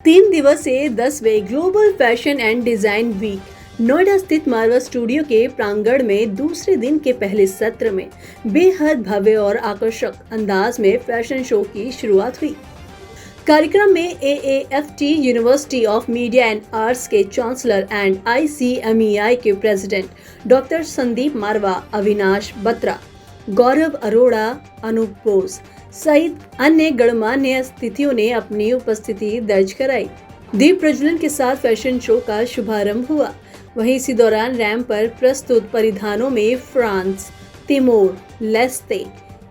3 दिवसीय 10वें global fashion and design week Noida स्थित मारवा स्टूडियो के प्रांगण में दूसरे दिन के पहले सत्र में बेहद भव्य और आकर्षक अंदाज में फैशन शो की शुरुआत हुई। कार्यक्रम में AAFT university of media and arts के चांसलर एंड ICMEI के प्रेसिडेंट डॉक्टर संदीप मारवा, अविनाश बत्रा, गौरव अरोड़ा, अनूप बोस सहित अन्य गणमान्य अतिथियों ने अपनी उपस्थिति दर्ज कराई। दीप प्रज्वलन के साथ फैशन शो का शुभारंभ हुआ। वहीं इसी दौरान रैंप पर प्रस्तुत परिधानों में France, Timor Leste,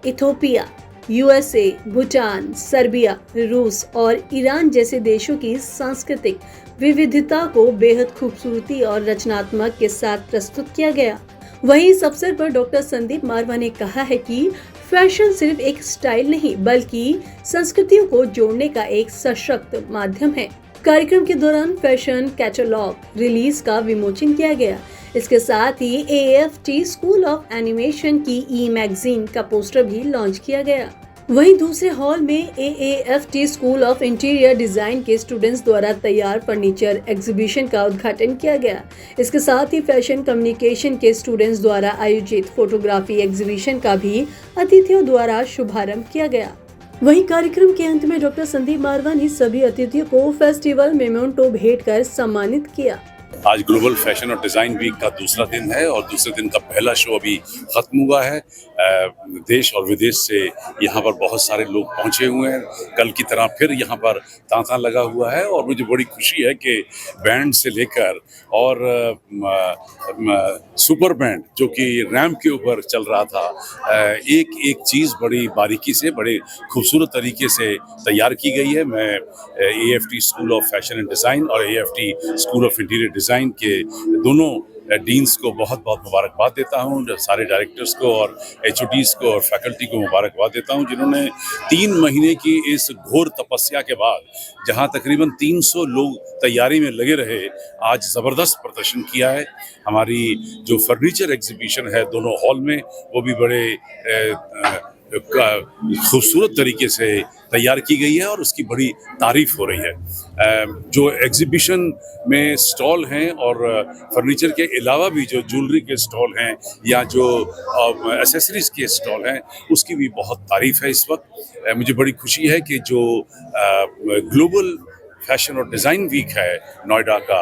Ethiopia, USA, Bhutan, Serbia, रूस और ईरान जैसे देशों की सांस्कृतिक विविधता को बेहद खूबसूरती और रचनात्मक के साथ प्रस्तुत किया गया। वहीं इस अवसर पर डॉक्टर संदीप मारवा ने कहा है कि फैशन सिर्फ एक स्टाइल नहीं बल्कि संस्कृतियों को जोड़ने का एक सशक्त माध्यम है। कार्यक्रम के दौरान फैशन कैटलॉग रिलीज का विमोचन किया गया। इसके साथ ही AAFT स्कूल ऑफ एनिमेशन की मैगजीन का पोस्टर भी लॉन्च किया गया। वहीं दूसरे हॉल में AAFT school of interior design के स्टूडेंट्स द्वारा तैयार फर्नीचर एग्जीबिशन का उद्घाटन किया गया। इसके साथ ही फैशन कम्युनिकेशन के स्टूडेंट्स द्वारा आयोजित फोटोग्राफी एग्जीबिशन का भी अतिथियों द्वारा शुभारंभ किया गया। वहीं कार्यक्रम के अंत में डॉक्टर संदीप मारवा ने सभी अतिथियों को फेस्टिवल मेमेंटो भेंट कर सम्मानित किया। आज ग्लोबल फैशन और डिज़ाइन वीक का दूसरा दिन है और दूसरे दिन का पहला शो अभी ख़त्म हुआ है। देश और विदेश से यहाँ पर बहुत सारे लोग पहुँचे हुए हैं। कल की तरह फिर यहाँ पर तांता लगा हुआ है और मुझे बड़ी खुशी है कि बैंड से लेकर और सुपर बैंड जो कि रैंप के ऊपर चल रहा था, एक एक चीज़ बड़ी बारीकी से बड़े खूबसूरत तरीके से तैयार की गई है। मैं AAFT school of fashion and design और AAFT school of interior design के दोनों डीन्स को बहुत बहुत मुबारकबाद देता हूँ, सारे डायरेक्टर्स को और HODs को और फैकल्टी को मुबारकबाद देता हूँ, जिन्होंने 3 महीने की इस घोर तपस्या के बाद जहाँ तकरीबन 300 लोग तैयारी में लगे रहे, आज ज़बरदस्त प्रदर्शन किया है। हमारी जो फर्नीचर एग्जीबिशन है दोनों हॉल में, वो भी बड़े खूबसूरत तरीके से तैयार की गई है और उसकी बड़ी तारीफ हो रही है। जो एग्जीबिशन में स्टॉल हैं और फर्नीचर के अलावा भी जो ज्वेलरी के स्टॉल हैं या जो एसेसरीज के स्टॉल हैं, उसकी भी बहुत तारीफ है इस वक्त। मुझे बड़ी खुशी है कि जो ग्लोबल फैशन और डिज़ाइन वीक है नोएडा का,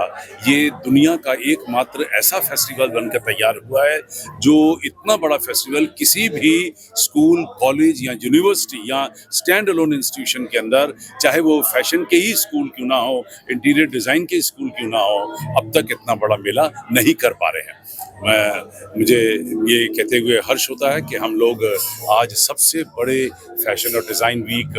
ये दुनिया का एकमात्र ऐसा फेस्टिवल बनकर तैयार हुआ है जो इतना बड़ा फेस्टिवल किसी भी स्कूल, कॉलेज या यूनिवर्सिटी या स्टैंड अलोन इंस्टीट्यूशन के अंदर, चाहे वो फैशन के ही स्कूल क्यों ना हो, इंटीरियर डिज़ाइन के स्कूल क्यों ना हो, अब तक इतना बड़ा मेला नहीं कर पा रहे हैं। मुझे ये कहते हुए हर्ष होता है कि हम लोग आज सबसे बड़े फैशन और डिज़ाइन वीक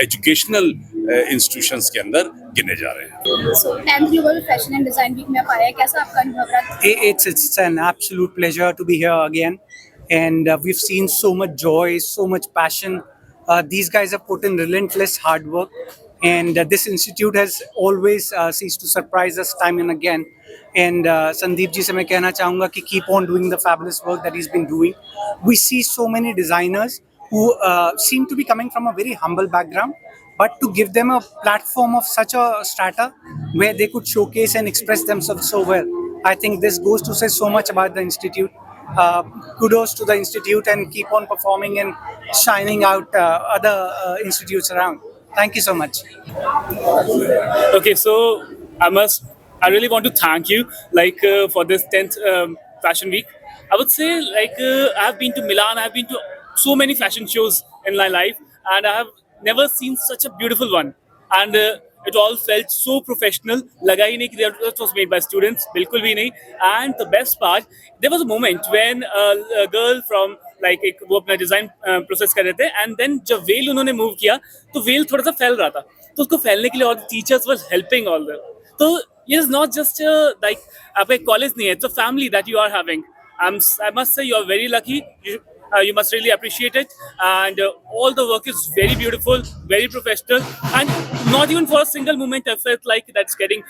एजुकेशनल इंस्टीट्यूशंस के अंदर गिने जा रहे हैं। So, 10th Global Fashion and Design Week में आप आए, कैसा आपका अनुभव रहा? It's an absolute pleasure to be here again, and we've seen so much joy, so much passion. These guys have put in relentless hard work, and this institute has always ceased to surprise us time and again. And Sandeep ji से मैं कहना चाहूँगा कि keep on doing the fabulous work that he's been doing. We see so many designers who seem to be coming from a very humble background, but to give them a platform of such a strata where they could showcase and express themselves so well, I think this goes to say so much about the institute. Kudos to the institute and keep on performing and shining out other institutes around. Thank you so much. Okay, so I really want to thank you for this 10th Fashion Week. I would say I've been to Milan, I've been to so many fashion shows in my life, and I have never seen such a beautiful one. And it all felt so professional. लगा ही नहीं कि that was made by students, बिल्कुल भी नहीं. And the best part, there was a moment when a girl from एक वो अपना design process कर रहे थे, एंड देन जब वेल उन्होंने मूव किया तो वेल थोड़ा सा फैल रहा था, तो उसको फैलने के लिए और teachers were helping all them. तो ये इज नॉट जस्ट आप एक कॉलेज नहीं है, it's a family that you are having. I must say you are very lucky. You must really appreciate it, and all the work is very beautiful, very professional, and not even for a single moment I felt like that's getting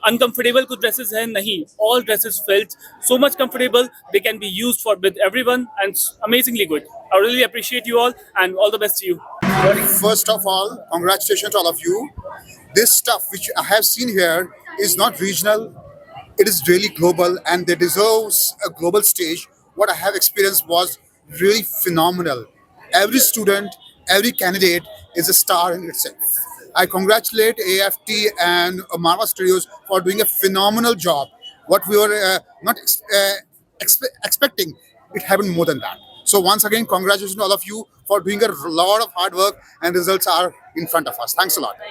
uncomfortable. कुछ dresses हैं नहीं, all dresses felt so much comfortable. They can be used for with everyone and amazingly good. I really appreciate you all and all the best to you. First of all, congratulations to all of you. This stuff which I have seen here is not regional, it is really global and they deserves a global stage. What I have experienced was really phenomenal. Every student, every candidate is a star in itself. I congratulate AFT and Marva Studios for doing a phenomenal job. What we were not expecting, it happened more than that. So once again, congratulations to all of you for doing a lot of hard work and results are in front of us. Thanks a lot.